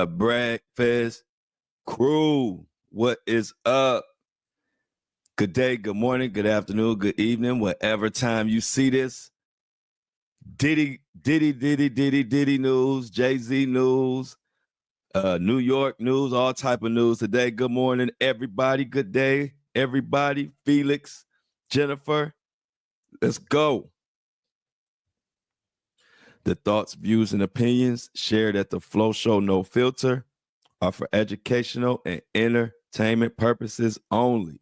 Breakfast crew, what is up? Good day, good morning, good afternoon, good evening, whatever time you see this. Diddy news, Jay-Z news, New York news, all type of news today. Good morning, everybody. Good day, everybody. Felix, Jennifer, let's go. The thoughts, views, and opinions shared at the Flow Show No Filter are for educational and entertainment purposes only.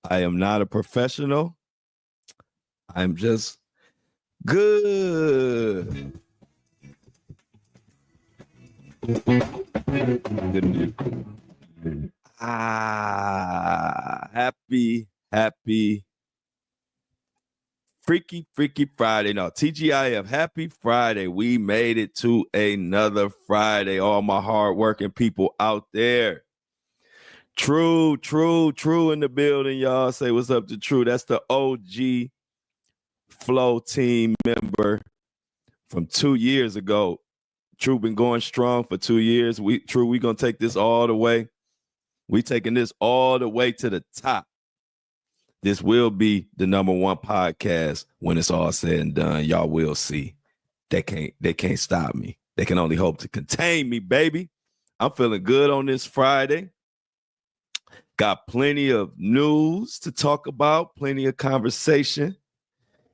I am not a professional. I'm just good. Happy Freaky Friday. No, TGIF, happy Friday. We made it to another Friday. All my hardworking people out there. True in the building, y'all. Say what's up to True. That's the OG Flow team member from 2 years ago. True been going strong for 2 years. We gonna take this all the way. We taking this all the way to the top. This will be the #1 podcast when it's all said and done. Y'all will see. They can't stop me. They can only hope to contain me, baby. I'm feeling good on this Friday. Got plenty of news to talk about, plenty of conversation.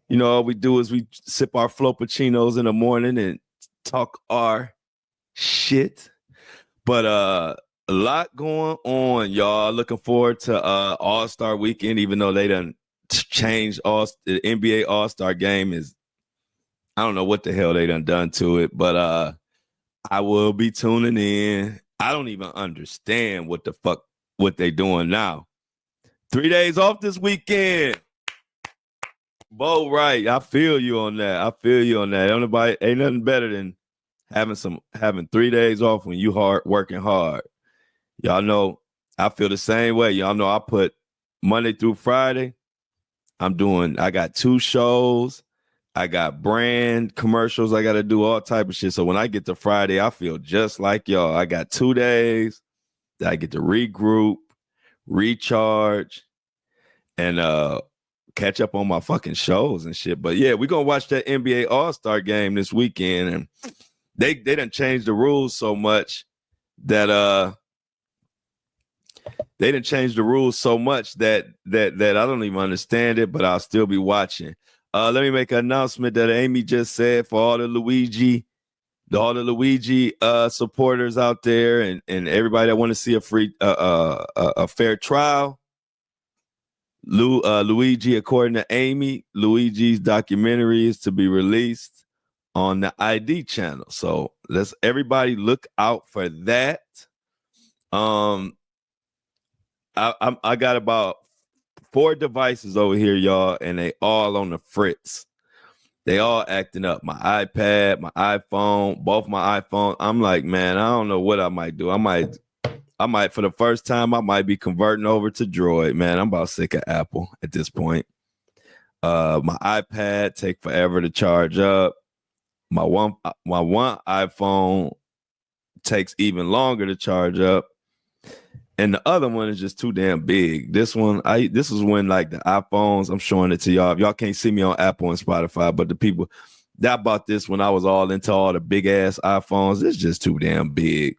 You know, all we do is we sip our Floppuccinos in the morning and talk our shit. But a lot going on, y'all. Looking forward to All-Star Weekend, even though they done changed the NBA All-Star game is, I don't know what the hell they done to it, but I will be tuning in. I don't even understand what they doing now. 3 days off this weekend. Bo, right. I feel you on that. Ain't nothing better than having 3 days off when you working hard. Y'all know I feel the same way. Y'all know I put Monday through Friday. I got 2 shows. I got brand commercials. I got to do all type of shit. So when I get to Friday, I feel just like y'all. I got 2 days that I get to regroup, recharge, and catch up on my fucking shows and shit. But yeah, we're going to watch that NBA All-Star game this weekend. And they done changed the rules so much that I don't even understand it, but I'll still be watching. Let me make an announcement that Amy just said for all the Luigi supporters out there and everybody that want to see a fair trial. Luigi, according to Amy, Luigi's documentary is to be released on the ID channel. So let's everybody look out for that. I got about 4 devices over here, y'all, and they all on the fritz. They all acting up. My iPad, my iPhone, both my iPhones. I'm like, man, I don't know what I might do. I might, for the first time, I might be converting over to Droid. Man, I'm about sick of Apple at this point. My iPad take forever to charge up. My one iPhone takes even longer to charge up. And the other one is just too damn big. This is when like the iPhones, I'm showing it to y'all. If y'all can't see me on Apple and Spotify, but the people that bought this when I was all into all the big ass iPhones, it's just too damn big.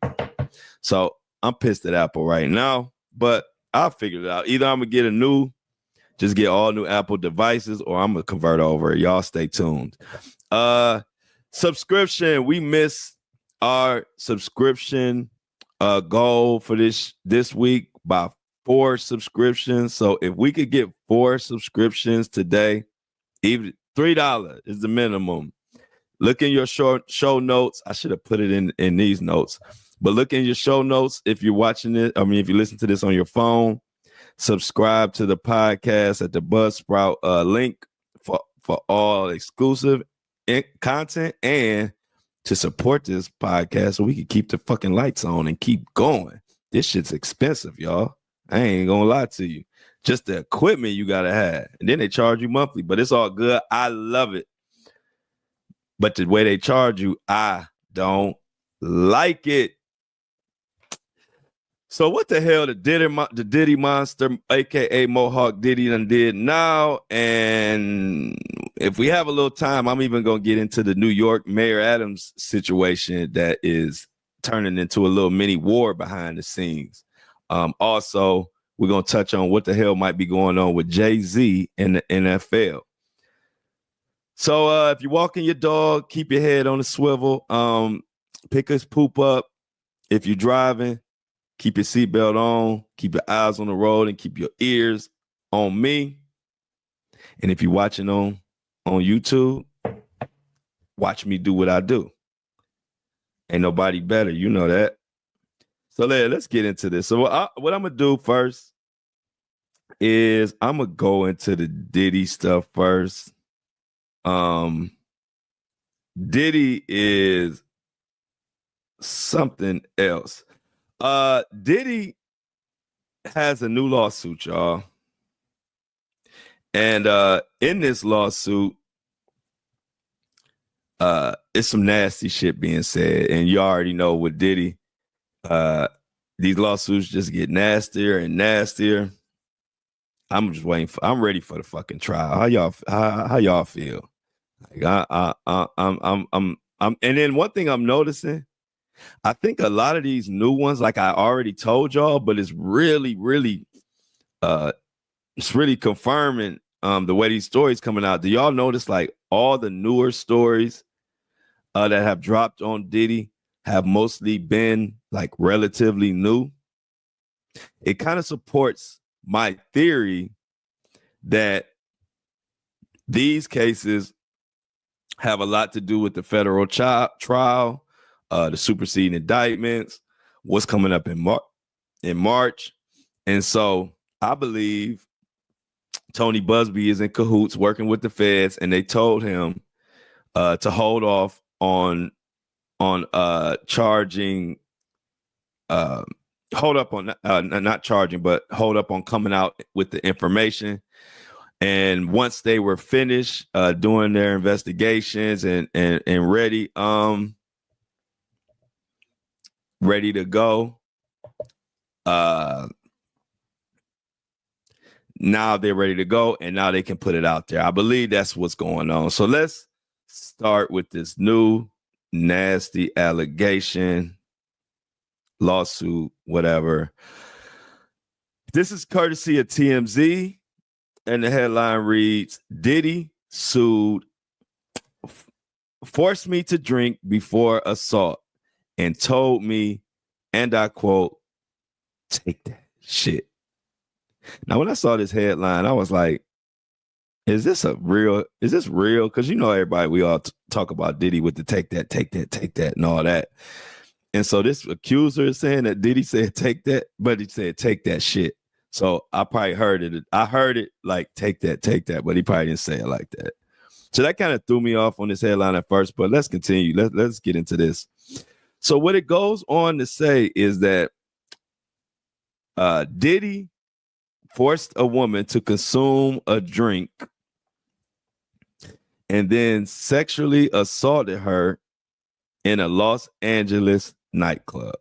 So I'm pissed at Apple right now, but I'll figure it out. Either I'm gonna get get all new Apple devices, or I'm gonna convert over. Y'all stay tuned. Subscription. We missed our subscription goal for this week by 4 subscriptions. So if we could get 4 subscriptions today, even $3 is the minimum. Look in your show notes. I should have put it in these notes, but look in your show notes. If you're watching it, if you listen to this on your phone, subscribe to the podcast at the Buzzsprout link for all exclusive content and to support this podcast so we can keep the fucking lights on and keep going. This shit's expensive, y'all. I ain't gonna lie to you. Just the equipment you gotta have. And then they charge you monthly, but it's all good. I love it. But the way they charge you, I don't like it. So what the hell the Diddy monster, aka Mohawk Diddy, done did now? And if we have a little time, I'm even gonna get into the New York Mayor Adams situation that is turning into a little mini war behind the scenes. Also, we're gonna touch on what the hell might be going on with Jay-Z in the NFL. So if you're walking your dog, keep your head on the swivel. Pick his poop up. If you're driving, keep your seatbelt on, keep your eyes on the road, and keep your ears on me. And if you're watching on YouTube, watch me do what I do. Ain't nobody better, you know that. So let's get into this. So what I'm gonna do first is I'm gonna go into the Diddy stuff first. Diddy is something else. Diddy has a new lawsuit, y'all. And in this lawsuit, it's some nasty shit being said. And you already know with Diddy, these lawsuits just get nastier and nastier. I'm just waiting I'm ready for the fucking trial. How y'all feel? Like I'm and then one thing I'm noticing, I think a lot of these new ones, like I already told y'all, but it's really confirming the way these stories coming out. Do y'all notice like all the newer stories that have dropped on Diddy have mostly been like relatively new? It kind of supports my theory that these cases have a lot to do with the federal trial, the superseding indictments, what's coming up in March. And so I believe Tony Busby is in cahoots working with the feds, and they told him to hold off on charging, hold up on not charging, but hold up on coming out with the information. And once they were finished doing their investigations and ready to go, now they're ready to go, and now they can put it out there. I believe that's what's going on. So let's start with this new nasty allegation, lawsuit, whatever. This is courtesy of TMZ, and the headline reads, Diddy sued, forced me to drink before assault and told me, and I quote, take that shit. Now, when I saw this headline, I was like, is this real? Because you know everybody, we all talk about Diddy with the take that, and all that. And so this accuser is saying that Diddy said take that, but he said take that shit. So I probably heard it. I heard it like take that, but he probably didn't say it like that. So that kind of threw me off on this headline at first, but let's continue. Let's get into this. So what it goes on to say is that Diddy forced a woman to consume a drink and then sexually assaulted her in a Los Angeles nightclub.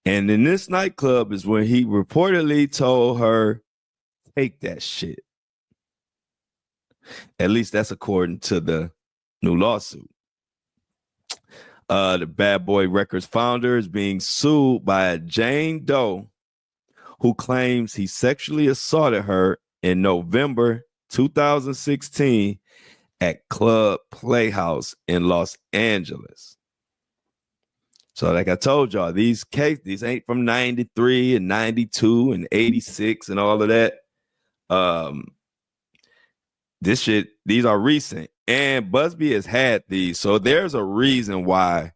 And in this nightclub is when he reportedly told her, take that shit. At least that's according to the new lawsuit. The Bad Boy Records founder is being sued by a Jane Doe who claims he sexually assaulted her in November 2016 at Club Playhouse in Los Angeles. So like I told y'all, these ain't from 93 and 92 and 86 and all of that. These are recent. And Busby has had these. So there's a reason why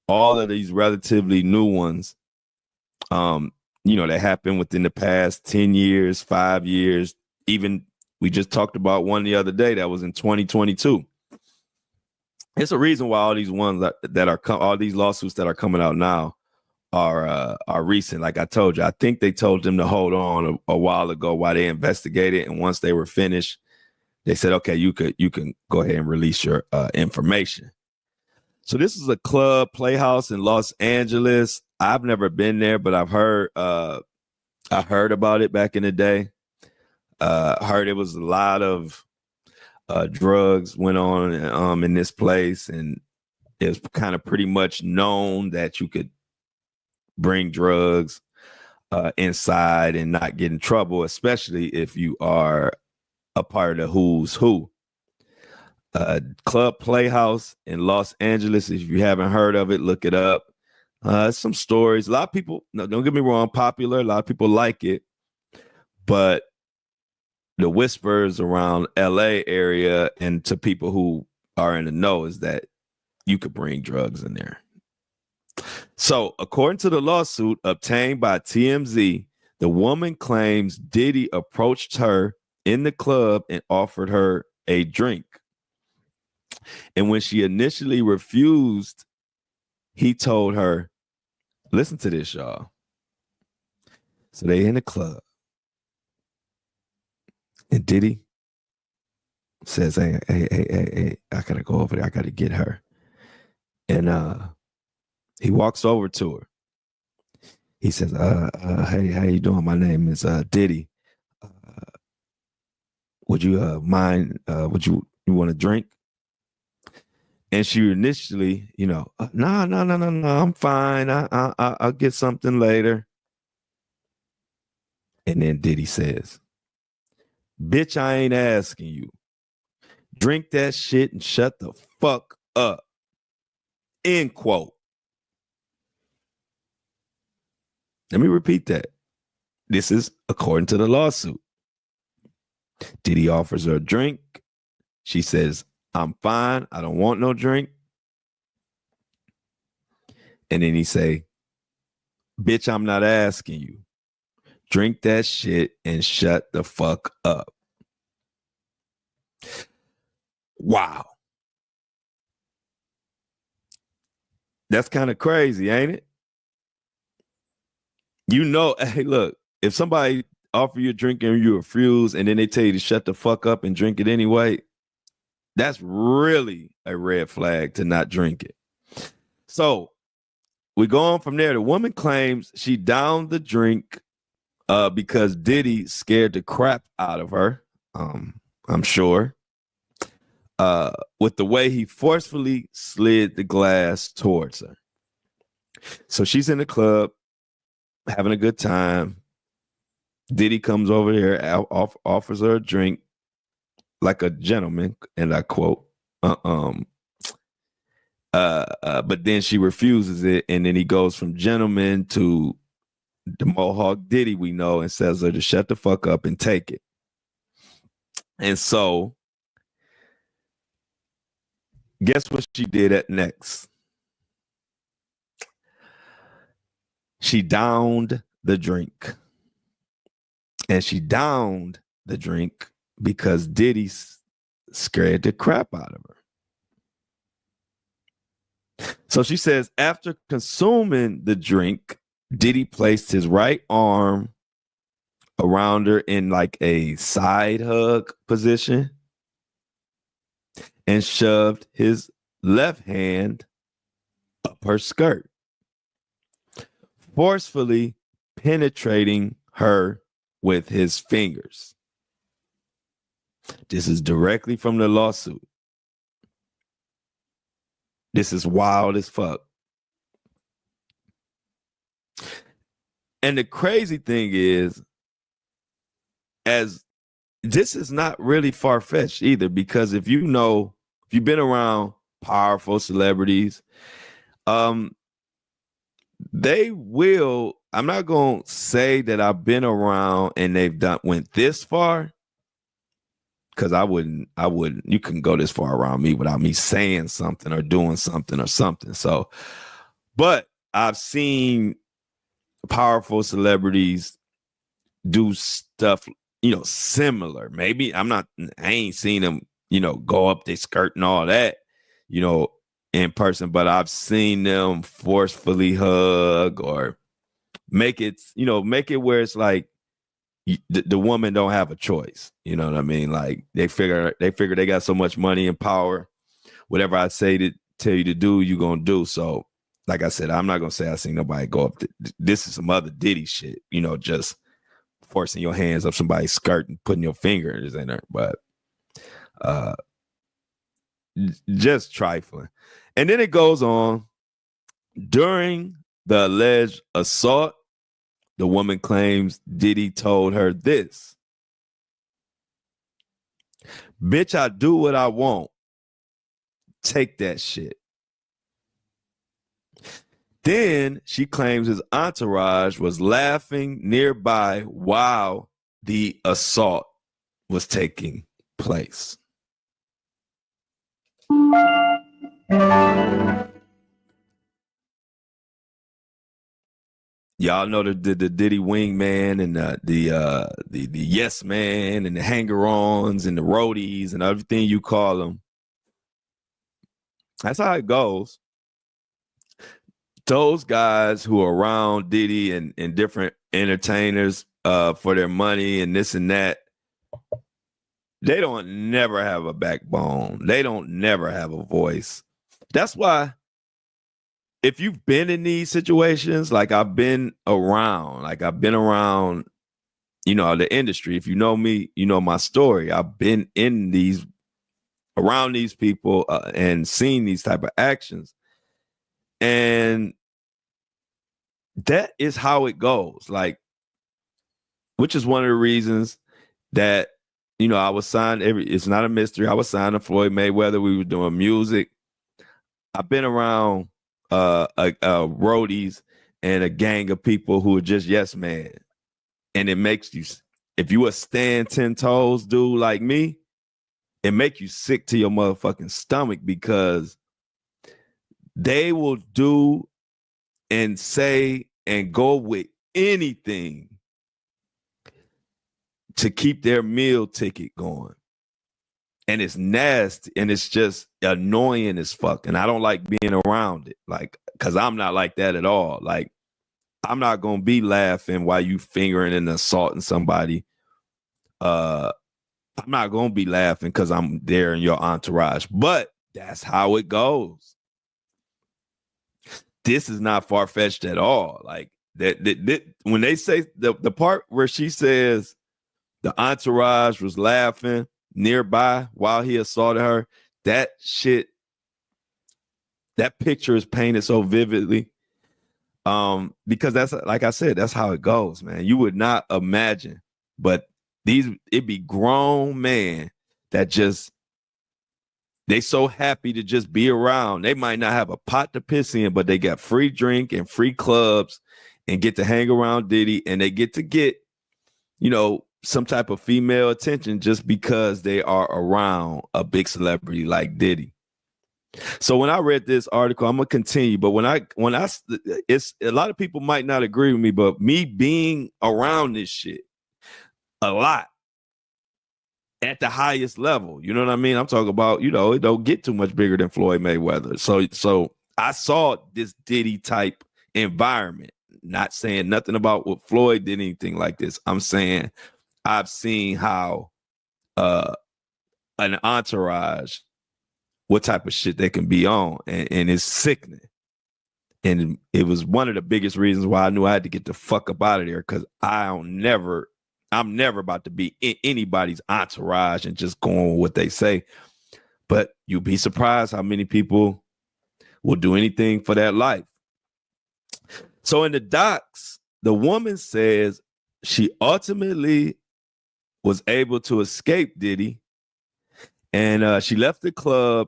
all of these relatively new ones, that happened within the past 10 years, 5 years. Even we just talked about one the other day that was in 2022. It's a reason why all these ones all these lawsuits that are coming out now are recent. Like I told you, I think they told them to hold on a while ago while they investigated, and once they were finished, they said, "Okay, you can go ahead and release your information." So this is a club playhouse in Los Angeles. I've never been there, but I've heard I heard about it back in the day. I heard it was a lot of drugs went on in this place, and it was kind of pretty much known that you could bring drugs inside and not get in trouble, especially if you are a part of the who's who. Club Playhouse in Los Angeles. If you haven't heard of it, look it up. Some stories. A lot of people, no, don't get me wrong, popular. A lot of people like it, but the whispers around LA area and to people who are in the know is that you could bring drugs in there. So, according to the lawsuit obtained by TMZ, the woman claims Diddy approached her in the club and offered her a drink. And when she initially refused, he told her, listen to this, y'all. So they in the club. And Diddy says, hey, I gotta go over there. I gotta get her. And he walks over to her. He says, hey, how you doing? My name is Diddy. Would you mind? Would you want a drink? And she initially, no, I'm fine. I'll get something later. And then Diddy says, bitch, I ain't asking you. Drink that shit and shut the fuck up. End quote. Let me repeat that. This is according to the lawsuit. Diddy offers her a drink. She says, I'm fine. I don't want no drink. And then he say, bitch, I'm not asking you. Drink that shit and shut the fuck up. Wow. That's kind of crazy, ain't it? Hey, look, if somebody offer you a drink and you refuse and then they tell you to shut the fuck up and drink it anyway, that's really a red flag to not drink it. So we go on from there. The woman claims she downed the drink because Diddy scared the crap out of her, I'm sure, with the way he forcefully slid the glass towards her. So she's in the club having a good time. Diddy comes over here, offers her a drink like a gentleman, and I quote, but then she refuses it, and then he goes from gentleman to the Mohawk Diddy we know and says her to shut the fuck up and take it. And so, guess what she did at next? She downed the drink. And she downed the drink because Diddy scared the crap out of her. So she says, after consuming the drink, Diddy placed his right arm around her in like a side hug position and shoved his left hand up her skirt, forcefully penetrating her with his fingers. This is directly from the lawsuit. This is wild as fuck. And the crazy thing is, as this is not really far-fetched either, because if you've been around powerful celebrities, they will, I'm not going to say that I've been around and went this far, because I wouldn't, you couldn't go this far around me without me saying something or doing something or something. So, but I've seen powerful celebrities do stuff, similar. Maybe I ain't seen them, go up their skirt and all that, in person, but I've seen them forcefully hug or make it where it's like the woman don't have a choice. You know what I mean? Like they figure they got so much money and power. Whatever I say tell you to do, you're gonna do. So, like I said, I'm not gonna say I seen nobody go up. This is some other Diddy shit, just forcing your hands up somebody's skirt and putting your fingers in there, but just trifling. And then it goes on. During the alleged assault, the woman claims Diddy told her this: "Bitch, I do what I want. Take that shit." Then she claims his entourage was laughing nearby while the assault was taking place. Y'all know the Diddy wingman and the yes man and the hanger-ons and the roadies and everything you call them. That's how it goes. Those guys who are around Diddy and different entertainers for their money and this and that, they don't never have a backbone. They don't never have a voice. That's why if you've been in these situations, like I've been around the industry. If you know me, you know my story. I've been around these people and seen these type of actions. And that is how it goes. Like, which is one of the reasons that, I was signed it's not a mystery. I was signed to Floyd Mayweather. We were doing music. I've been around roadies and a gang of people who are just yes man. And it makes you, if you a stand 10 toes dude like me, it make you sick to your motherfucking stomach because they will do and say and go with anything to keep their meal ticket going. And it's nasty and it's just annoying as fuck. And I don't like being around it. Like, cause I'm not like that at all. Like, I'm not gonna be laughing while you fingering and assaulting somebody. I'm not gonna be laughing because I'm there in your entourage. But that's how it goes. This is not far-fetched at all. Like that when they say the part where she says the entourage was laughing nearby while he assaulted her, that picture is painted so vividly. Because that's, like I said, that's how it goes, man. You would not imagine, but it be grown men that just, they so happy to just be around. They might not have a pot to piss in, but they got free drink and free clubs and get to hang around Diddy, and they get some type of female attention just because they are around a big celebrity like Diddy. So when I read this article, I'm gonna continue, but it's a lot of people might not agree with me, but me being around this shit a lot at the highest level, you know what I mean? I'm talking about, it don't get too much bigger than Floyd Mayweather. So I saw this Diddy type environment. Not saying nothing about what Floyd did, anything like this. I'm saying I've seen how an entourage, what type of shit they can be on, and it's sickening. And it was one of the biggest reasons why I knew I had to get the fuck up out of there, because I'm never about to be in anybody's entourage and just going with what they say. But you'd be surprised how many people will do anything for that life. So in the docs, the woman says she ultimately was able to escape Diddy, and she left the club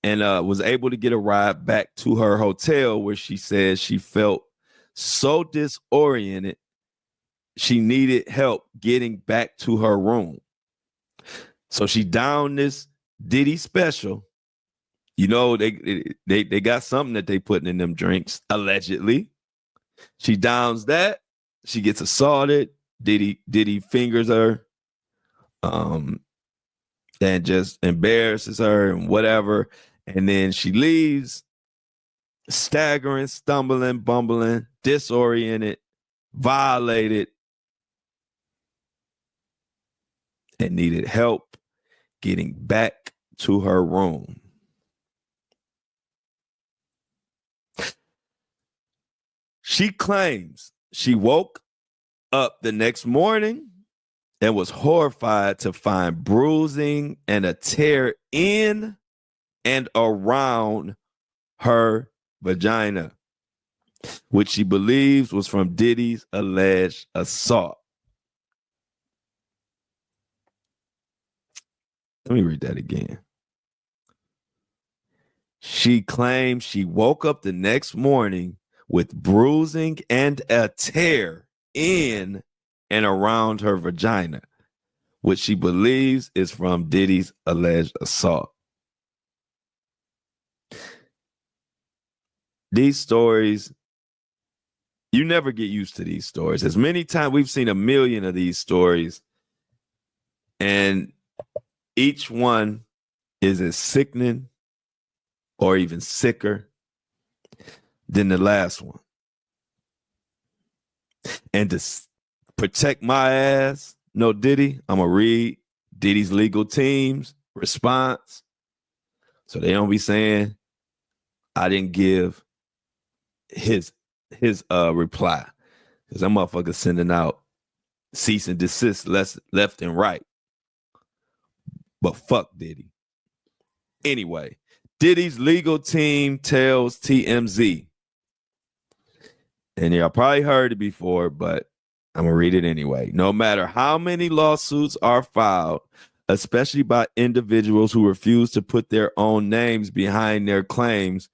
and was able to get a ride back to her hotel, where she says she felt so disoriented she needed help getting back to her room. So she downed this Diddy special. They got something that they putting in them drinks, allegedly. She downs that. She gets assaulted. Diddy fingers her, and just embarrasses her and whatever. And then she leaves, staggering, stumbling, bumbling, disoriented, violated, and needed help getting back to her room. She claims she woke up the next morning and was horrified to find bruising and a tear in and around her vagina, which she believes was from Diddy's alleged assault. Let me read that again. She claims she woke up the next morning with bruising and a tear in and around her vagina, which she believes is from Diddy's alleged assault. These stories, you never get used to these stories. As many times we've seen a million of these stories, and each one is as sickening or even sicker than the last one. And to protect my ass, no Diddy, I'm going to read Diddy's legal team's response so they don't be saying I didn't give his reply, because that motherfucker sending out cease and desist left and right. But fuck Diddy. Anyway, Diddy's legal team tells TMZ, and y'all probably heard it before, but I'm going to read it anyway. No matter how many lawsuits are filed, especially by individuals who refuse to put their own names behind their claims,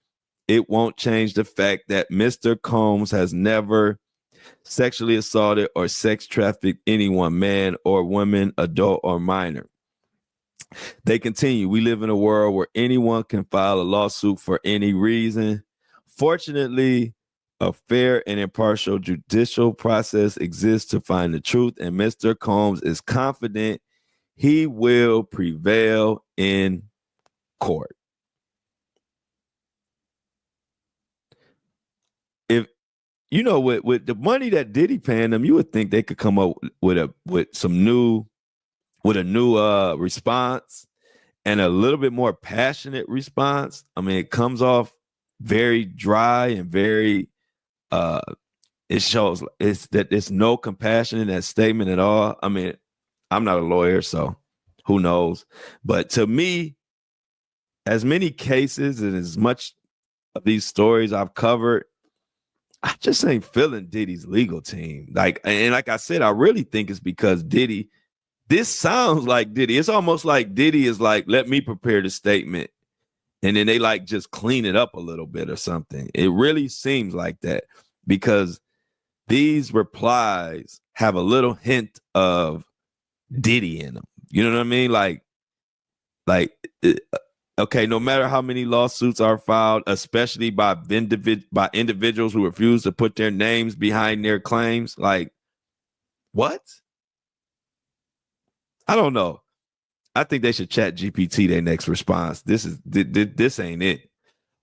it won't change the fact that Mr. Combs has never sexually assaulted or sex trafficked anyone, man or woman, adult or minor. They continue, we live in a world where anyone can file a lawsuit for any reason. Fortunately, a fair and impartial judicial process exists to find the truth, and Mr. Combs is confident he will prevail in court. If you know, with the money that Diddy paying them, you would think they could come up with a new response and a little bit more passionate response. I mean, it comes off very dry and very it shows it's no compassion in that statement at all. I mean, I'm not a lawyer, so who knows? But to me, as many cases and as much of these stories I've covered, I just ain't feeling Diddy's legal team. Like I said, I really think it's because Diddy, this sounds like Diddy. It's almost like Diddy is like, let me prepare the statement, and then they like just clean it up a little bit or something. It really seems like that, because these replies have a little hint of Diddy in them. You know what I mean? Like, okay, no matter how many lawsuits are filed, especially by individuals who refuse to put their names behind their claims, like, what? I don't know. I think they should chat GPT their next response. This ain't it.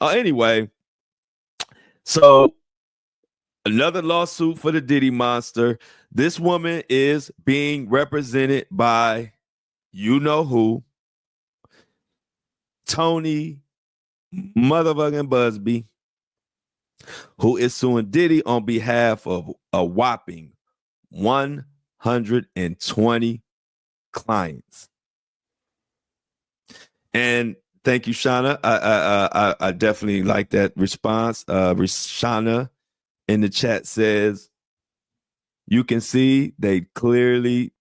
Anyway, so another lawsuit for the Diddy monster. This woman is being represented by you know who, Tony motherfucking Busby, who is suing Diddy on behalf of a whopping 120 clients. And thank you, Shauna. I definitely like that response. Shauna in the chat says, you can see they clearly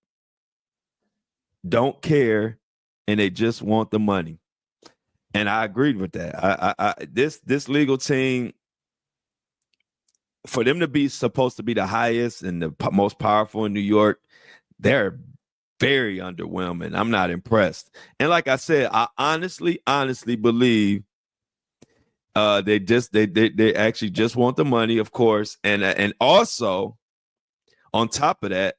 don't care and they just want the money. And I agreed with that. This legal team, for them to be supposed to be the highest and the most powerful in New York, they're very underwhelming. I'm not impressed. And like I said, I honestly believe they actually just want the money, of course, and also on top of that,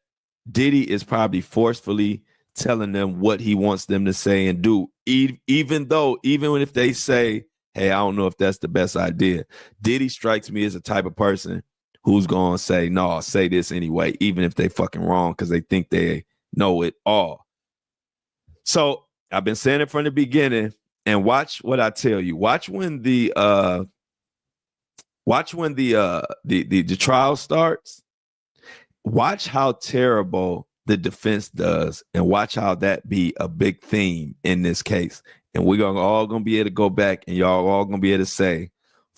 Diddy is probably forcefully telling them what he wants them to say and do, even if they say, hey, I don't know if that's the best idea. Diddy strikes me as a type of person who's going to say, no, I'll say this anyway, even if they fucking wrong, because they think they know it all. So I've been saying it from the beginning, and watch what I tell you. Watch when the Watch when the trial starts. Watch how terrible the defense does, and watch how that be a big theme in this case. And we're all gonna be able to go back, and y'all all gonna be able to say,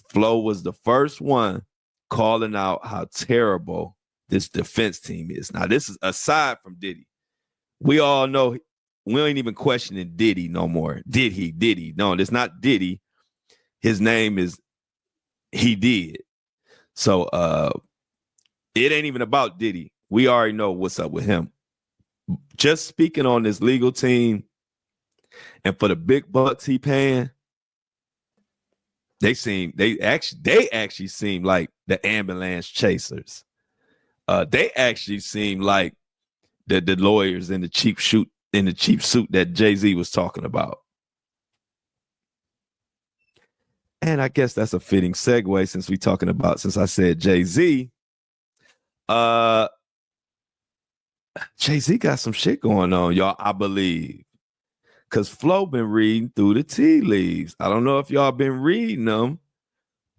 Flo was the first one calling out how terrible this defense team is. Now, this is aside from Diddy. We all know we ain't even questioning Diddy no more. Did he? Did he? No, it's not Diddy. His name is He Did. So it ain't even about Diddy. We already know what's up with him. Just speaking on this legal team and for the big bucks he paying, they actually seem like the ambulance chasers. They actually seem like the lawyers in the cheap suit that Jay-Z was talking about. And I guess that's a fitting segue since I said Jay-Z. Jay-Z got some shit going on, y'all, I believe. Because Flo been reading through the tea leaves. I don't know if y'all been reading them,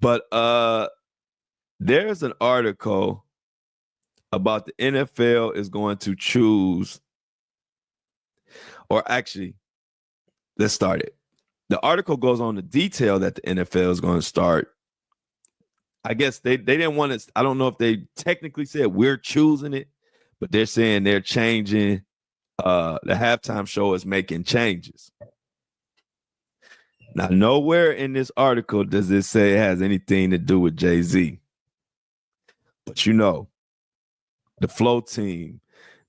but there's an article about the NFL is going to choose, or actually, let's start it. The article goes on to detail that the NFL is going to start. I guess they didn't want to, I don't know if they technically said we're choosing it, but they're saying they're changing. The halftime show is making changes. Now, nowhere in this article does it say it has anything to do with Jay-Z. But you know, the Flow team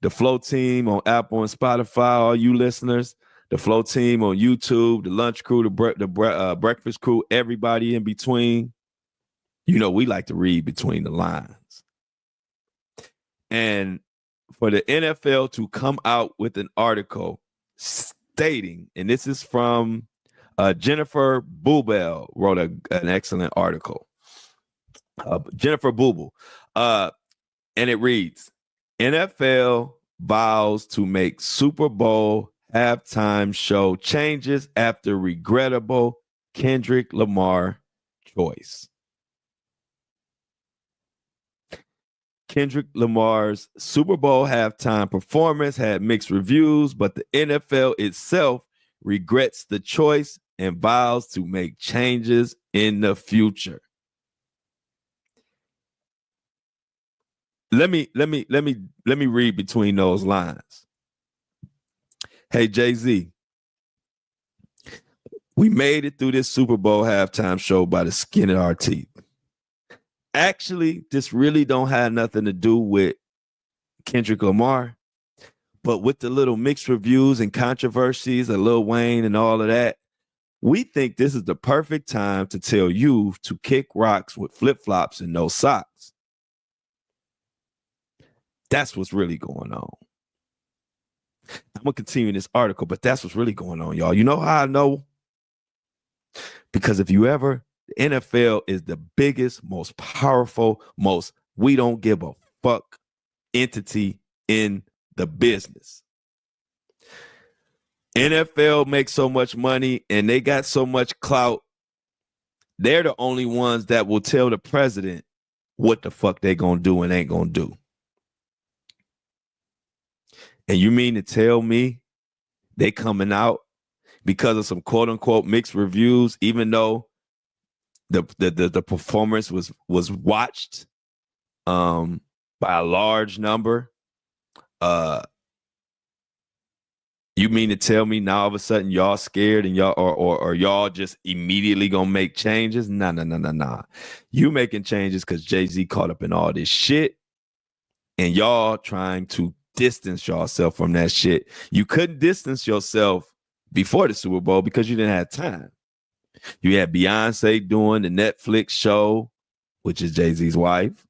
on Apple and Spotify, all you listeners, the Flow team on YouTube, the lunch crew, the breakfast crew, everybody in between. You know, we like to read between the lines. And for the NFL to come out with an article stating, and this is from Jennifer Boobel wrote an excellent article. Jennifer Boobel. And it reads, NFL vows to make Super Bowl halftime show changes after regrettable Kendrick Lamar choice. Kendrick Lamar's Super Bowl halftime performance had mixed reviews, but the NFL itself regrets the choice and vows to make changes in the future. Let me read between those lines. Hey, Jay-Z, we made it through this Super Bowl halftime show by the skin of our teeth. Actually, this really don't have nothing to do with Kendrick Lamar, but with the little mixed reviews and controversies of Lil Wayne and all of that, we think this is the perfect time to tell you to kick rocks with flip-flops and no socks. That's what's really going on. I'm going to continue this article, but that's what's really going on, y'all. You know how I know? Because if you ever, the NFL is the biggest, most powerful, most we don't give a fuck entity in the business. NFL makes so much money and they got so much clout. They're the only ones that will tell the president what the fuck they gonna do and ain't gonna do. And you mean to tell me they coming out because of some quote unquote mixed reviews, even though the performance was watched by a large number? You mean to tell me now all of a sudden y'all scared and y'all or y'all just immediately gonna make changes? Nah. You making changes because Jay-Z caught up in all this shit and y'all trying to distance yourself from that shit. You couldn't distance yourself before the Super Bowl because you didn't have time. You had Beyonce doing the Netflix show, which is Jay-Z's wife.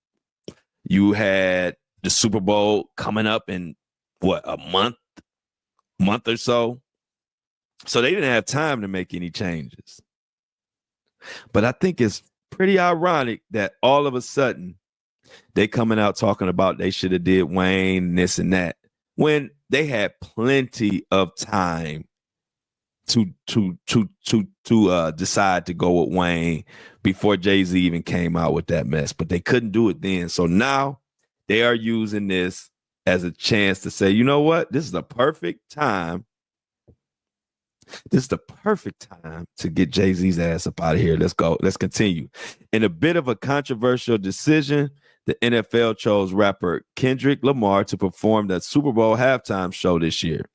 You had the Super Bowl coming up in a month or so. So they didn't have time to make any changes. But I think it's pretty ironic that all of a sudden they coming out talking about they should have did Wayne, this and that, when they had plenty of time to decide to go with Wayne before Jay-Z even came out with that mess, but they couldn't do it then. So now they are using this as a chance to say, you know what? This is the perfect time. This is the perfect time to get Jay-Z's ass up out of here. Let's go. Let's continue. In a bit of a controversial decision, the NFL chose rapper Kendrick Lamar to perform the Super Bowl halftime show this year.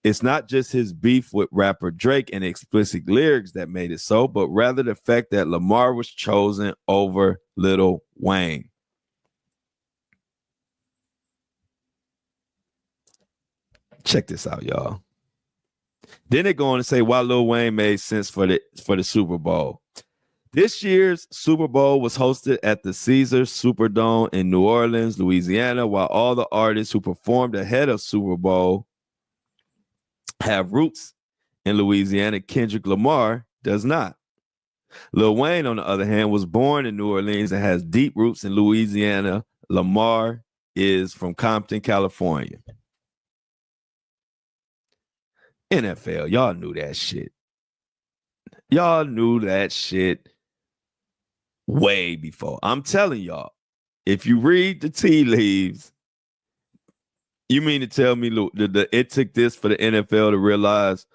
It's not just his beef with rapper Drake and explicit lyrics that made it so, but rather the fact that Lamar was chosen over Lil Wayne. Check this out, y'all. Then they go on to say why Lil Wayne made sense for the Super Bowl. This year's Super Bowl was hosted at the Caesars Superdome in New Orleans, Louisiana, while all the artists who performed ahead of Super Bowl have roots in Louisiana. Kendrick Lamar does not. Lil Wayne, on the other hand, was born in New Orleans and has deep roots in Louisiana. Lamar is from Compton, California. NFL, y'all knew that shit. Y'all knew that shit way before. I'm telling y'all, if you read the tea leaves, you mean to tell me it took this for the NFL to realize,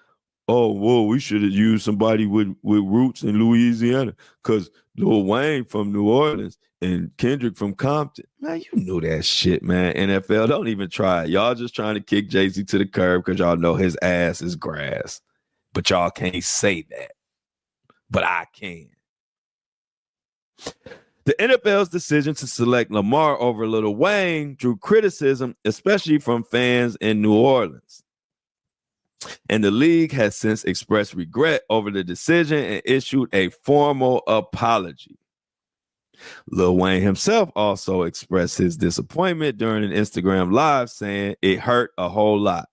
oh, whoa, we should have used somebody with roots in Louisiana because Lil Wayne from New Orleans and Kendrick from Compton. Man, you knew that shit, man. NFL, don't even try it. Y'all just trying to kick Jay-Z to the curb because y'all know his ass is grass. But y'all can't say that. But I can. The NFL's decision to select Lamar over Lil Wayne drew criticism, especially from fans in New Orleans. And the league has since expressed regret over the decision and issued a formal apology. Lil Wayne himself also expressed his disappointment during an Instagram live, saying it hurt a whole lot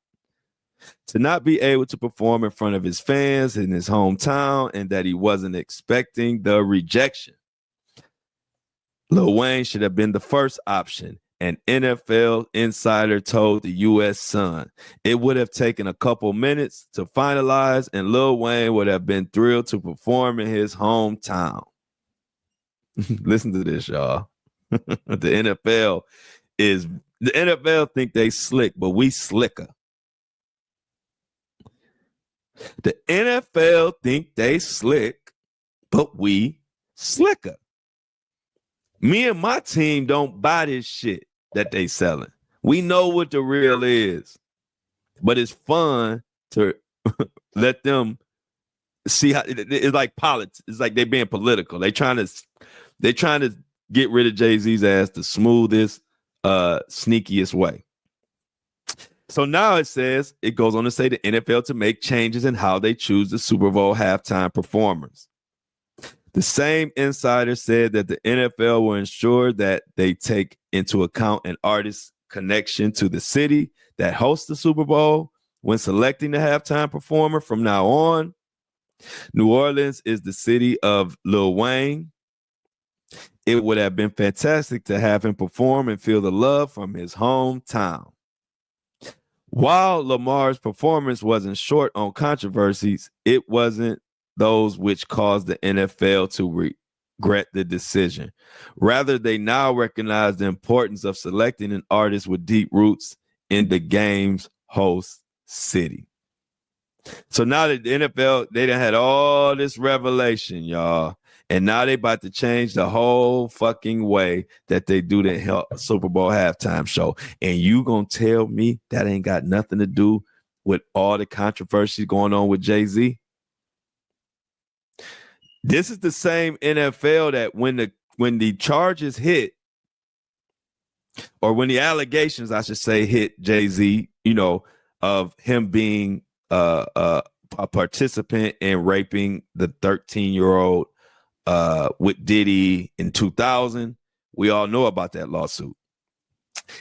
to not be able to perform in front of his fans in his hometown and that he wasn't expecting the rejection. Lil Wayne should have been the first option, an NFL insider told the U.S. Sun. It would have taken a couple minutes to finalize, and Lil Wayne would have been thrilled to perform in his hometown. Listen to this, y'all. The NFL think they slick, but we slicker. The NFL think they slick, but we slicker. Me and my team don't buy this shit that they selling. We know what the real is, but it's fun to let them see how it's like politics. It's like they being political. They trying to get rid of Jay-Z's ass the smoothest, sneakiest way. So now it goes on to say the NFL to make changes in how they choose the Super Bowl halftime performers. The same insider said that the NFL will ensure that they take into account an artist's connection to the city that hosts the Super Bowl when selecting the halftime performer from now on. New Orleans is the city of Lil Wayne. It would have been fantastic to have him perform and feel the love from his hometown. While Lamar's performance wasn't short on controversies, it wasn't those which caused the NFL to regret the decision. Rather, they now recognize the importance of selecting an artist with deep roots in the game's host city. So now that the NFL, they done had all this revelation, y'all. And now they about to change the whole fucking way that they do the Super Bowl halftime show. And you gonna tell me that ain't got nothing to do with all the controversy going on with Jay-Z? This is the same NFL that when the charges hit, or when the allegations, I should say, hit Jay-Z, of him being a participant in raping the 13-year-old with Diddy in 2000. We all know about that lawsuit.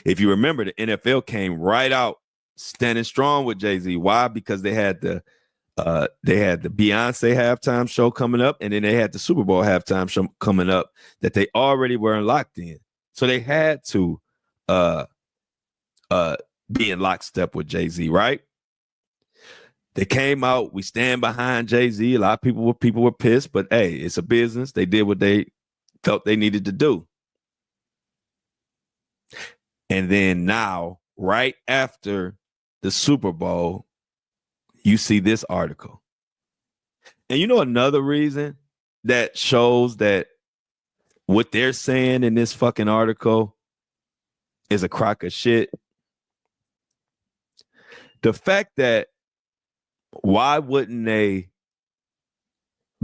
If you remember, the NFL came right out standing strong with Jay-Z. Why? Because they had the Beyonce halftime show coming up, and then they had the Super Bowl halftime show coming up that they already were locked in. So they had to be in lockstep with Jay-Z, right? They came out. We stand behind Jay-Z. A lot of people were pissed, but hey, it's a business. They did what they felt they needed to do. And then now, right after the Super Bowl, you see this article. And you know another reason that shows that what they're saying in this fucking article is a crock of shit? The fact that why wouldn't they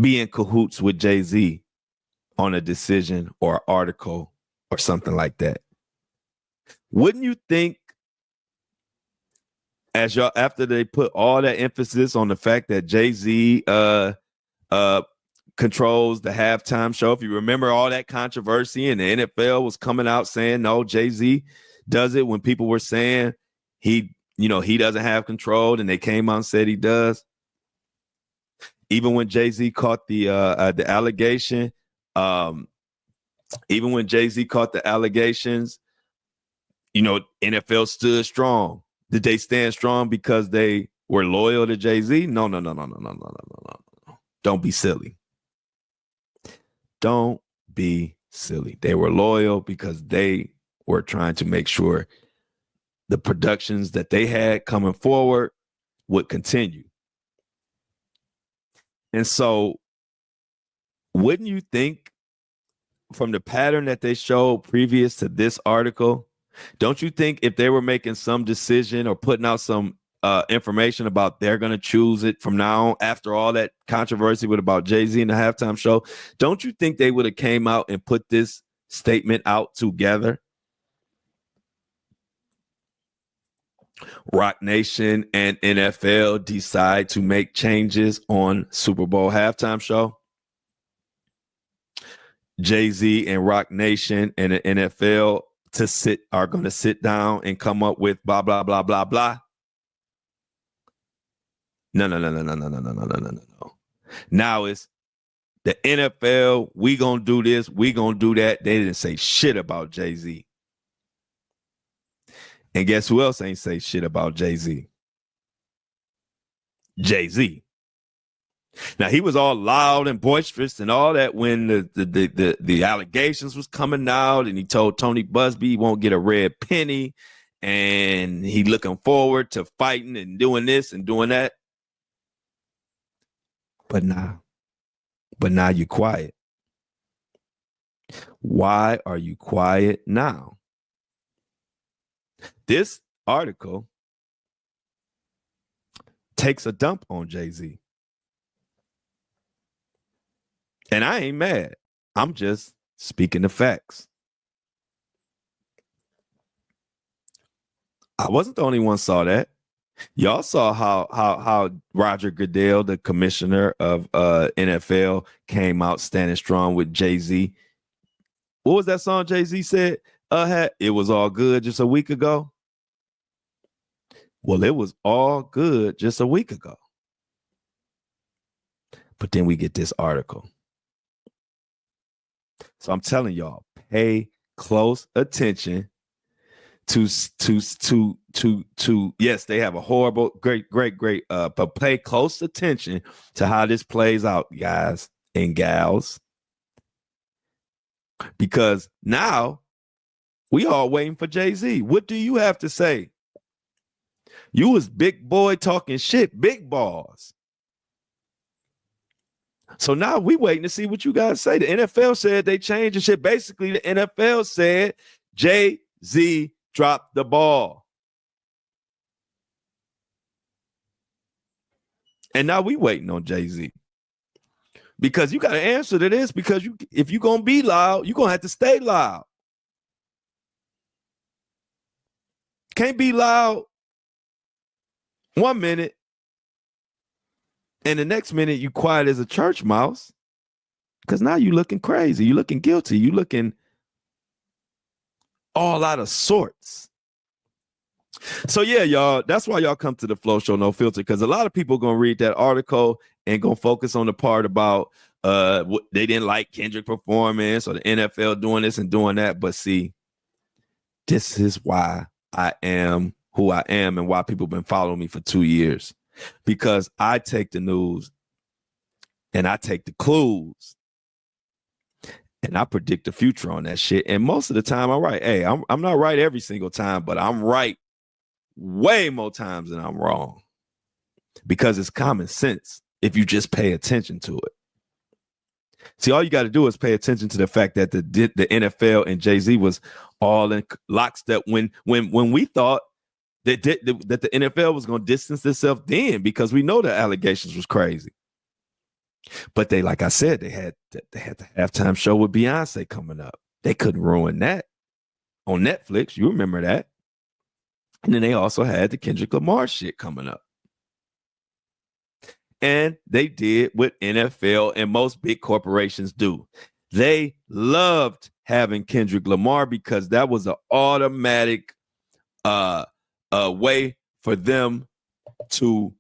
be in cahoots with Jay-Z on a decision or article or something like that? Wouldn't you think, as y'all, after they put all that emphasis on the fact that Jay-Z controls the halftime show, if you remember all that controversy and the NFL was coming out saying no, Jay-Z does it, when people were saying he doesn't have control, and they came out and said he does. Even when Jay-Z caught the allegation, even when Jay-Z caught the allegations, NFL stood strong. Did they stand strong because they were loyal to Jay-Z? No. Don't be silly. Don't be silly. They were loyal because they were trying to make sure the productions that they had coming forward would continue. And so, wouldn't you think, from the pattern that they showed previous to this article, don't you think if they were making some decision or putting out some information about they're going to choose it from now on, after all that controversy with about Jay-Z and the halftime show, don't you think they would have came out and put this statement out together? Rock Nation and NFL decide to make changes on Super Bowl halftime show. Jay-Z and Rock Nation and the NFL are going to sit down and come up with blah, blah, blah, blah, blah. No. Now it's the NFL. We going to do this. We going to do that. They didn't say shit about Jay-Z. And guess who else ain't say shit about Jay-Z? Jay-Z. Now, he was all loud and boisterous and all that when the allegations was coming out, and he told Tony Busby he won't get a red penny, and he looking forward to fighting and doing this and doing that. But now you're quiet. Why are you quiet now? This article takes a dump on Jay-Z. And I ain't mad. I'm just speaking the facts. I wasn't the only one saw that. Y'all saw how Roger Goodell, the commissioner of NFL, came out standing strong with Jay-Z. What was that song Jay-Z said? It was all good just a week ago. Well, it was all good just a week ago. But then we get this article. So I'm telling y'all, pay close attention to yes, they have a horrible, great, but pay close attention to how this plays out, guys and gals. Because now we all waiting for Jay-Z. What do you have to say? You was big boy talking shit, big balls. So now we waiting to see what you guys say. The NFL said they changed the shit. Basically, the NFL said Jay-Z dropped the ball. And now we waiting on Jay-Z. Because you got to answer to this, because if you're going to be loud, you're going to have to stay loud. Can't be loud 1 minute, and the next minute you quiet as a church mouse, because now you looking crazy. You looking guilty. You looking all out of sorts. So yeah, y'all, that's why y'all come to the Flow Show No Filter, because a lot of people going to read that article and going to focus on the part about they didn't like Kendrick performance or the NFL doing this and doing that. But see, this is why I am who I am and why people have been following me for 2 years. because I take the news and I take the clues and I predict the future on that shit. And most of the time I'm right. Hey, I'm not right every single time, but I'm right way more times than I'm wrong because it's common sense if you just pay attention to it. See, all you got to do is pay attention to the fact that the NFL and Jay-Z was all in lockstep when we thought that the NFL was going to distance itself then because we know the allegations was crazy. But they, like I said, they had the halftime show with Beyonce coming up. They couldn't ruin that on Netflix. You remember that. And then they also had the Kendrick Lamar shit coming up. And they did what NFL and most big corporations do. They loved having Kendrick Lamar because that was an automatic way for them to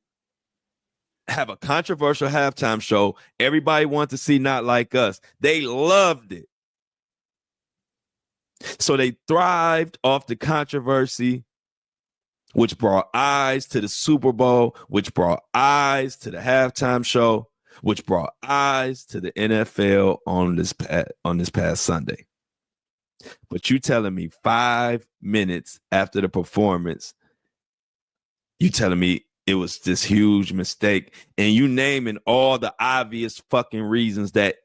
have a controversial halftime show. Everybody wanted to see Not Like Us. They loved it. So they thrived off the controversy, which brought eyes to the Super Bowl, which brought eyes to the halftime show, which brought eyes to the NFL on this past Sunday. But you telling me 5 minutes after the performance, you telling me it was this huge mistake, and you naming all the obvious fucking reasons that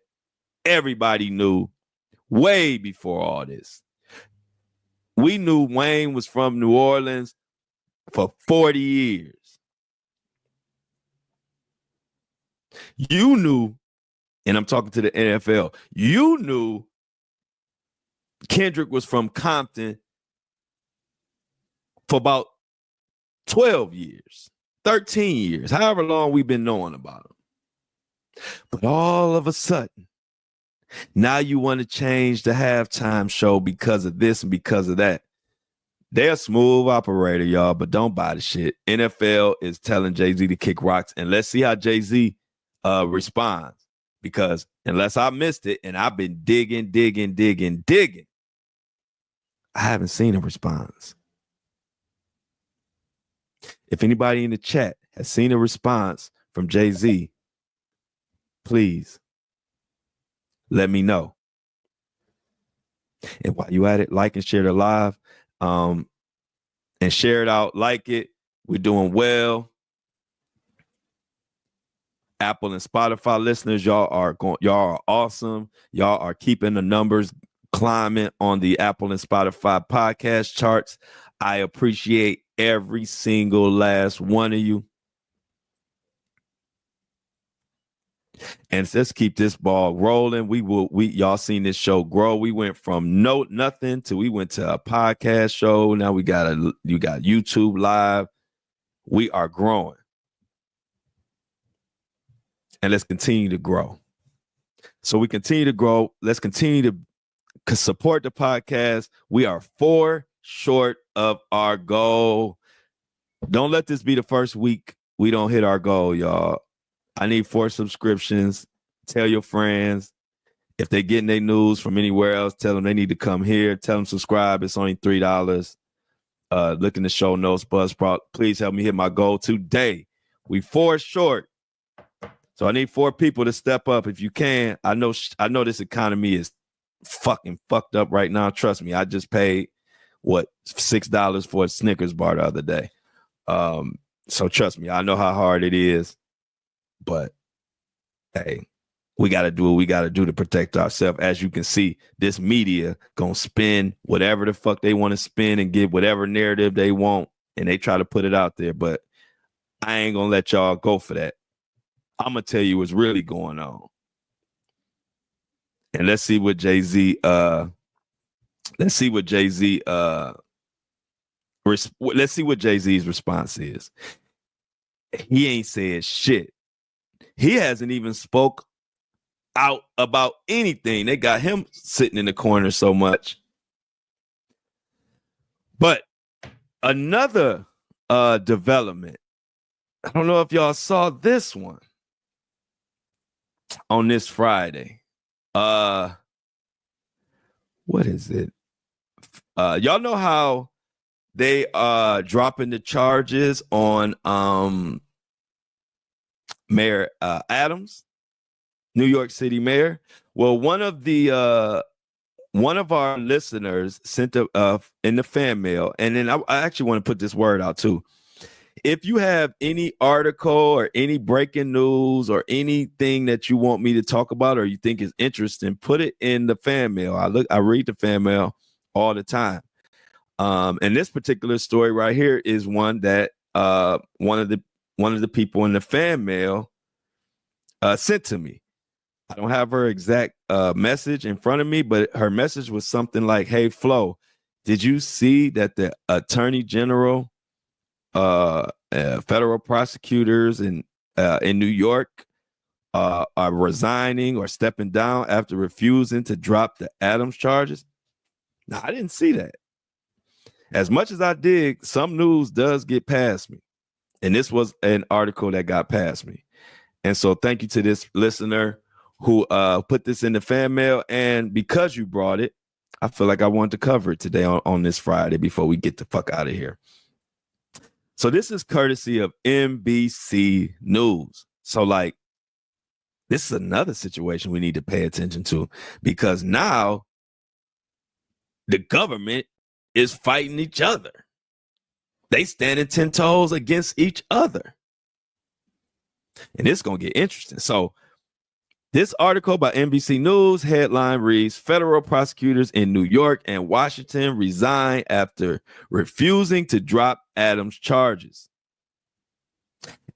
everybody knew way before all this. We knew Wayne was from New Orleans for 40 years. You knew, and I'm talking to the NFL, you knew Kendrick was from Compton for about 12 years, 13 years, however long we've been knowing about him. But all of a sudden, now you want to change the halftime show because of this and because of that. They're a smooth operator, y'all, but don't buy the shit. NFL is telling Jay-Z to kick rocks, and let's see how Jay-Z responds. Because unless I missed it, and I've been digging, I haven't seen a response. If anybody in the chat has seen a response from Jay-Z, please let me know. And while you at it, like and share the live, and share it out, like it. We're doing well. Apple and Spotify listeners, y'all are awesome. Y'all are keeping the numbers climbing on the Apple and Spotify podcast charts. I appreciate every single last one of you. And let's keep this ball rolling. Y'all seen this show grow. We went from nothing to we went to a podcast show. Now you got YouTube live. We are growing. And let's continue to grow. So we continue to grow. Let's continue to support the podcast. We are 4 short of our goal. Don't let this be the first week we don't hit our goal, y'all. I need 4 subscriptions. Tell your friends. If they're getting their news from anywhere else, tell them they need to come here. Tell them subscribe. It's only $3. Look in the show notes, Buzzsprout. Please help me hit my goal today. We 4 short. So I need 4 people to step up if you can. I know this economy is fucking fucked up right now. Trust me. I just paid, $6 for a Snickers bar the other day. So trust me, I know how hard it is. But hey, we got to do what we got to do to protect ourselves. As you can see, this media gonna spin whatever the fuck they want to spin and get whatever narrative they want, and they try to put it out there. But I ain't gonna let y'all go for that. I'm gonna tell you what's really going on, and let's see what Jay-Z. Let's see what Jay-Z. Let's see what Jay-Z's response is. He ain't said shit. He hasn't even spoke out about anything. They got him sitting in the corner so much. But another development. I don't know if y'all saw this one on this Friday. What is it? Y'all know how they dropping the charges on Mayor Adams, New York City mayor. Well, one of our listeners sent in the fan mail, and then I actually want to put this word out too. If you have any article or any breaking news or anything that you want me to talk about or you think is interesting, put it in the fan mail. I read the fan mail all the time. And this particular story right here is one that one of the people in the fan mail sent to me. I don't have her exact message in front of me, but her message was something like, "Hey, Flo, did you see that the Attorney General, federal prosecutors in New York are resigning or stepping down after refusing to drop the Adams charges?" Now, I didn't see that. As much as I dig, some news does get past me. And this was an article that got past me. And so thank you to this listener who put this in the fan mail. And because you brought it, I feel like I wanted to cover it today on this Friday before we get the fuck out of here. So this is courtesy of NBC News. So like, this is another situation we need to pay attention to, because now the government is fighting each other. They standing 10 toes against each other. And it's going to get interesting. So this article by NBC News headline reads, "Federal prosecutors in New York and Washington resign after refusing to drop Adams charges.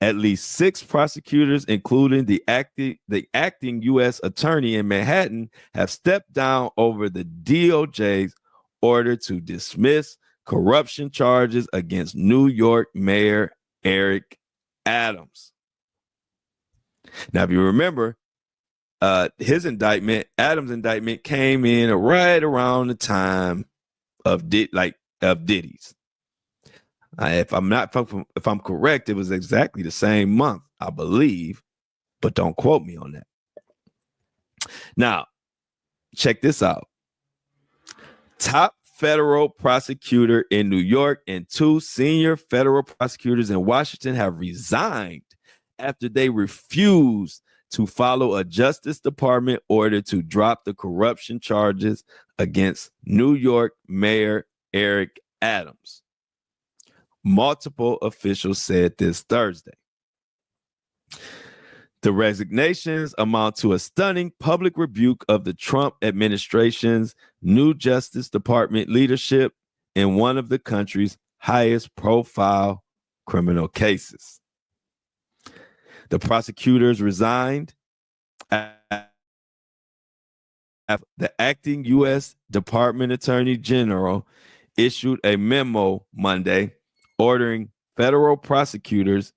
At least 6 prosecutors, including the acting U.S. attorney in Manhattan, have stepped down over the DOJ's order to dismiss corruption charges against New York Mayor Eric Adams." Now, if you remember, Adams' indictment came in right around the time of Diddy's. If I'm correct, it was exactly the same month, I believe, but don't quote me on that. Now, check this out. Top federal prosecutor in New York and 2 senior federal prosecutors in Washington have resigned after they refused to follow a Justice Department order to drop the corruption charges against New York Mayor Eric Adams. Multiple officials said this Thursday. The resignations amount to a stunning public rebuke of the Trump administration's new Justice Department leadership in one of the country's highest profile criminal cases. The prosecutors resigned after the acting U.S. Department Attorney General issued a memo Monday ordering federal prosecutors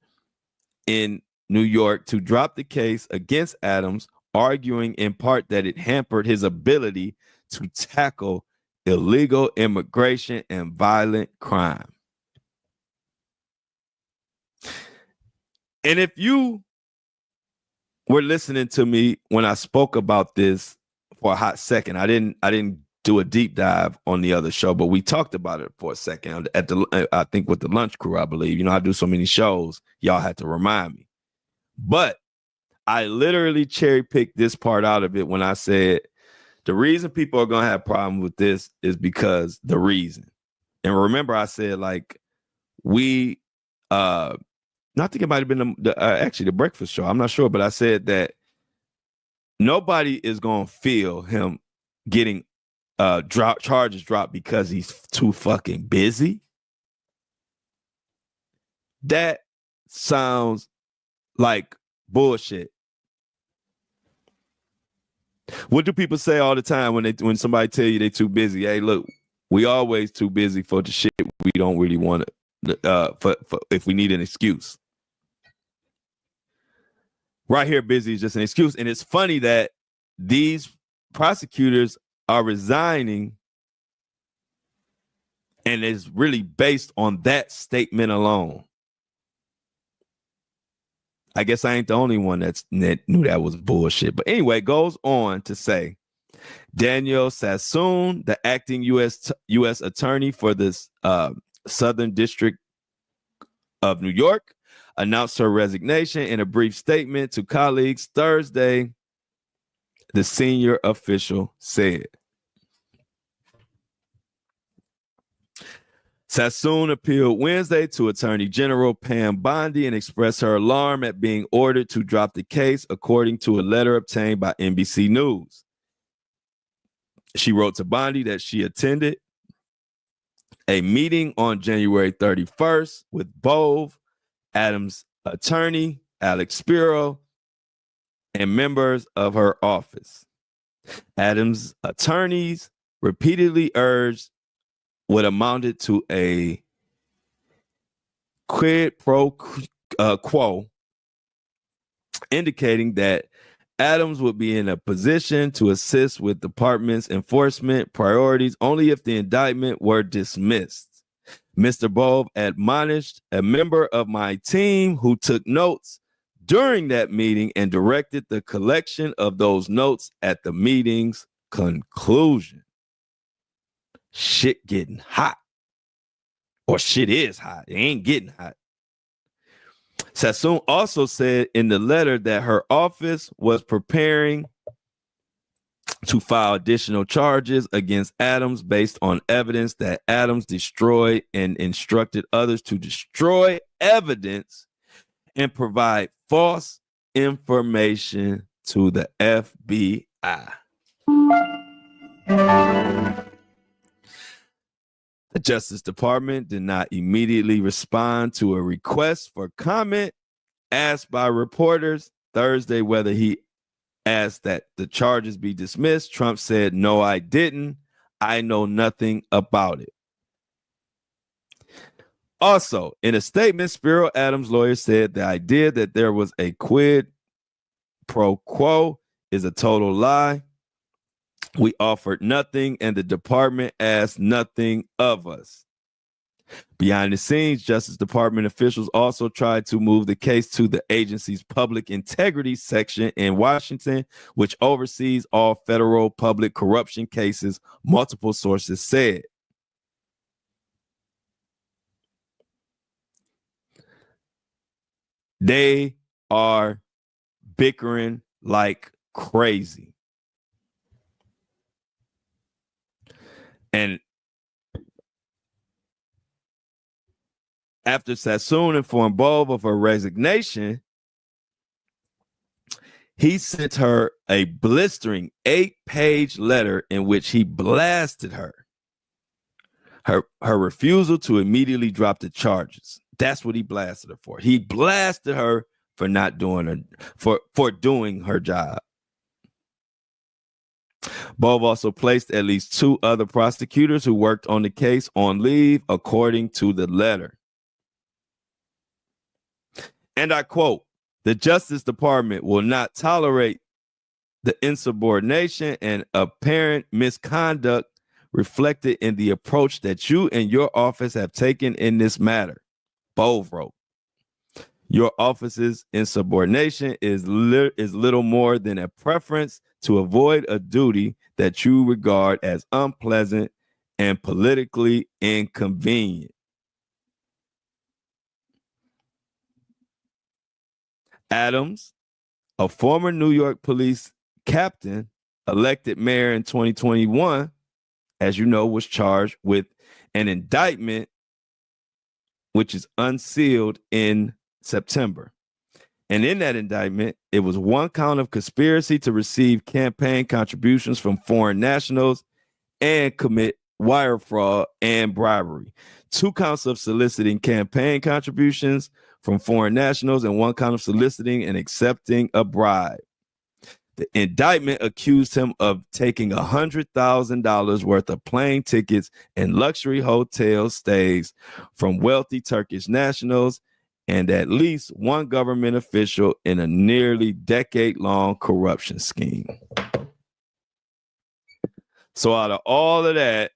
in New York to drop the case against Adams, arguing in part that it hampered his ability to tackle illegal immigration and violent crime. And if you were listening to me when I spoke about this for a hot second, I didn't do a deep dive on the other show, but we talked about it for a second I think with the lunch crew, I believe. You know, I do so many shows, y'all had to remind me. But I literally cherry picked this part out of it when I said the reason people are going to have problems with this is because the reason. And remember, I said, like, I think it might have been actually the breakfast show. I'm not sure, but I said that nobody is going to feel him getting charges dropped because he's too fucking busy. That sounds like bullshit. What do people say all the time when somebody tell you they're too busy? Hey, look, we always too busy for the shit we don't really want to, for if we need an excuse. Right here, busy is just an excuse. And it's funny that these prosecutors are resigning, and it's really based on that statement alone. I guess I ain't the only one that knew that was bullshit. But anyway, goes on to say, Daniel Sassoon, the acting U.S. attorney for this Southern District of New York, announced her resignation in a brief statement to colleagues Thursday, the senior official said. Sassoon appealed Wednesday to Attorney General Pam Bondi and expressed her alarm at being ordered to drop the case, according to a letter obtained by NBC News. She wrote to Bondi that she attended a meeting on January 31st with Bove, Adams' attorney, Alex Spiro, and members of her office. Adams' attorneys repeatedly urged what amounted to a quid pro quo, indicating that Adams would be in a position to assist with department's enforcement priorities only if the indictment were dismissed. Mr. Bove admonished a member of my team who took notes during that meeting and directed the collection of those notes at the meeting's conclusion. Shit getting hot. Or shit is hot. It ain't getting hot. Sassoon also said in the letter that her office was preparing to file additional charges against Adams based on evidence that Adams destroyed and instructed others to destroy evidence and provide false information to the FBI. The Justice Department did not immediately respond to a request for comment asked by reporters Thursday whether he asked that the charges be dismissed. Trump said, "No, I didn't. I know nothing about it." Also, in a statement, Spiro Adams' lawyer said the idea that there was a quid pro quo is a total lie. We offered nothing, and the department asked nothing of us. Behind the scenes, Justice Department officials also tried to move the case to the agency's public integrity section in Washington, which oversees all federal public corruption cases, multiple sources said. They are bickering like crazy. And after Sassoon informed Bove of her resignation, he sent her a blistering 8-page letter in which he blasted her refusal to immediately drop the charges. That's what he blasted her for. He blasted her for not doing for doing her job. Bove also placed at least 2 other prosecutors who worked on the case on leave, according to the letter. And I quote, "The Justice Department will not tolerate the insubordination and apparent misconduct reflected in the approach that you and your office have taken in this matter," Bove wrote. "Your office's insubordination is little more than a preference to avoid a duty that you regard as unpleasant and politically inconvenient." Adams, a former New York police captain, elected mayor in 2021, as you know, was charged with an indictment which is unsealed in September. And in that indictment, it was 1 count of conspiracy to receive campaign contributions from foreign nationals and commit wire fraud and bribery, 2 counts of soliciting campaign contributions from foreign nationals, and 1 count of soliciting and accepting a bribe. The indictment accused him of taking $100,000 worth of plane tickets and luxury hotel stays from wealthy Turkish nationals and at least 1 government official in a nearly decade-long corruption scheme. So out of all of that,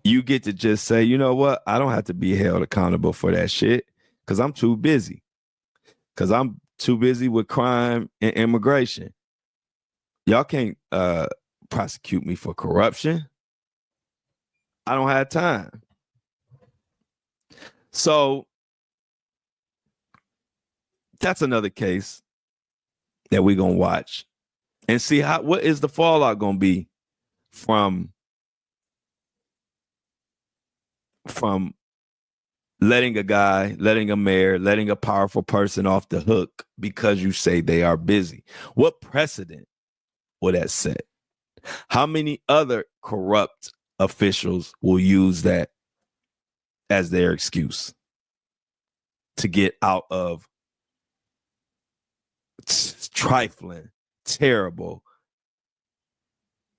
you get to just say, you know what? I don't have to be held accountable for that shit because I'm too busy. Because I'm too busy with crime and immigration. Y'all can't prosecute me for corruption. I don't have time. So that's another case that we're going to watch and see what is the fallout going to be from letting a mayor, letting a powerful person off the hook because you say they are busy. What precedent will that set? How many other corrupt officials will use that as their excuse to get out of trifling, terrible,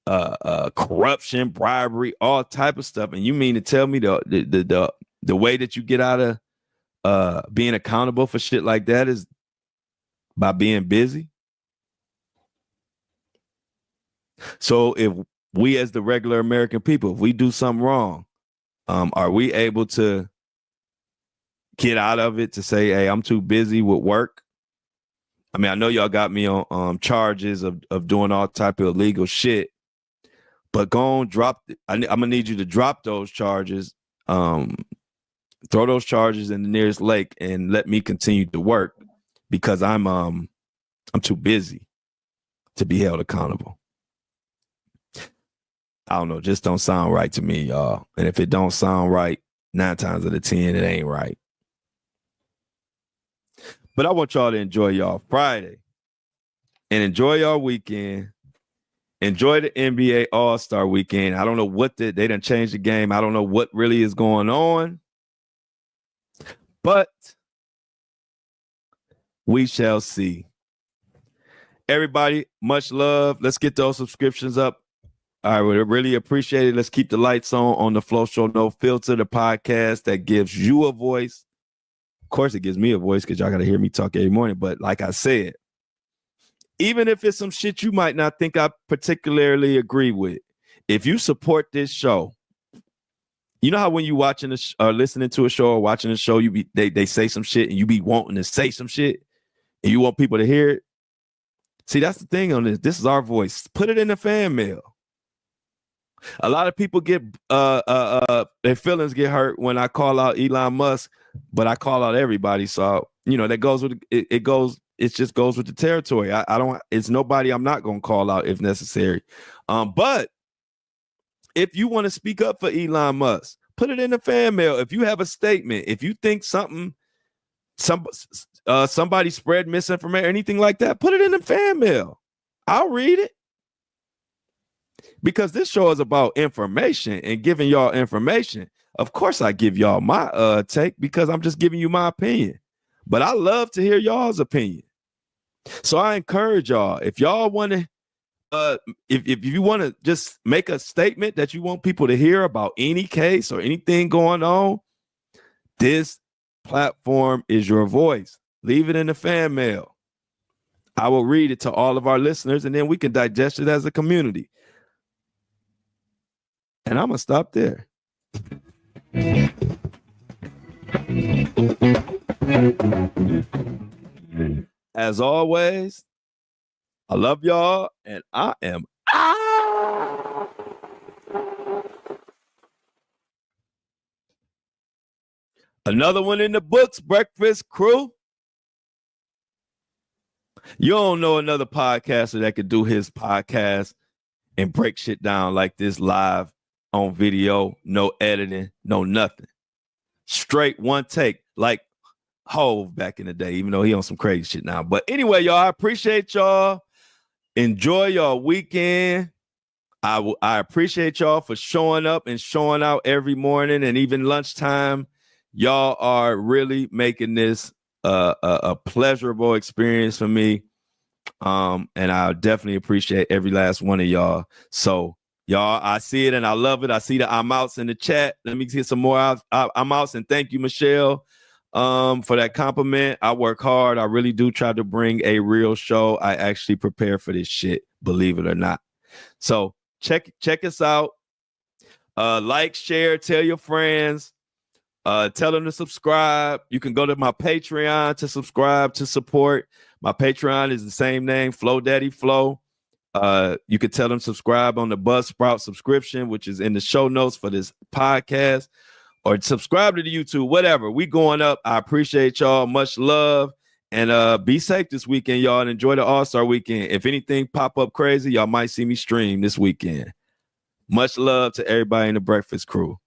corruption, bribery, all type of stuff? And you mean to tell me the way that you get out of being accountable for shit like that is by being busy? So if we as the regular American people, if we do something wrong, are we able to get out of it to say, hey, I'm too busy with work? I mean, I know y'all got me on charges of doing all type of illegal shit, but go on, I'm gonna need you to drop those charges, throw those charges in the nearest lake and let me continue to work because I'm too busy to be held accountable. I don't know, just don't sound right to me, y'all. And if it don't sound right, 9 times out of 10, it ain't right. But I want y'all to enjoy y'all Friday and enjoy y'all weekend. Enjoy the NBA All-Star weekend. I don't know what they done changed the game. I don't know what really is going on. But we shall see. Everybody, much love. Let's get those subscriptions up. I would really appreciate it. Let's keep the lights on the Flow Show No Filter, the podcast that gives you a voice. Of course, it gives me a voice because y'all got to hear me talk every morning. But like I said, even if it's some shit you might not think I particularly agree with, if you support this show, you know how when you watching or listening to a show or watching a show, they say some shit and you be wanting to say some shit and you want people to hear it. See, that's the thing on this. This is our voice. Put it in the fan mail. A lot of people get their feelings get hurt when I call out Elon Musk, but I call out everybody. So that goes with it goes. It just goes with the territory. I don't. It's nobody I'm not gonna call out if necessary. But if you want to speak up for Elon Musk, put it in the fan mail. If you have a statement, if you think somebody spread misinformation or anything like that, put it in the fan mail. I'll read it. Because this show is about information and giving y'all information. Of course, I give y'all my take because I'm just giving you my opinion. But I love to hear y'all's opinion. So I encourage y'all, if y'all want to, if you want to just make a statement that you want people to hear about any case or anything going on, this platform is your voice. Leave it in the fan mail. I will read it to all of our listeners and then we can digest it as a community. And I'm going to stop there. As always, I love y'all and I am out. Another one in the books, Breakfast Crew. You don't know another podcaster that could do his podcast and break shit down like this live on video, no editing, no nothing. Straight one take, like Hove back in the day, even though he on some crazy shit now. But anyway, y'all, I appreciate y'all. Enjoy your weekend. I appreciate y'all for showing up and showing out every morning and even lunchtime. Y'all are really making this a pleasurable experience for me. And I definitely appreciate every last one of y'all. So y'all, I see it and I love it. I see the I'm outs in the chat. Let me get some more I'm outs, and thank you, Michelle, for that compliment. I work hard. I really do try to bring a real show. I actually prepare for this shit, believe it or not. So check us out. Like, share, tell your friends. Tell them to subscribe. You can go to my Patreon to subscribe, to support. My Patreon is the same name, Flow Daddy Flow. You could tell them subscribe on the Buzzsprout subscription, which is in the show notes for this podcast. or subscribe to the YouTube, whatever. We going up. I appreciate y'all. Much love. And be safe this weekend, y'all, and enjoy the All-Star weekend. If anything pop up crazy, y'all might see me stream this weekend. Much love to everybody in the Breakfast Crew.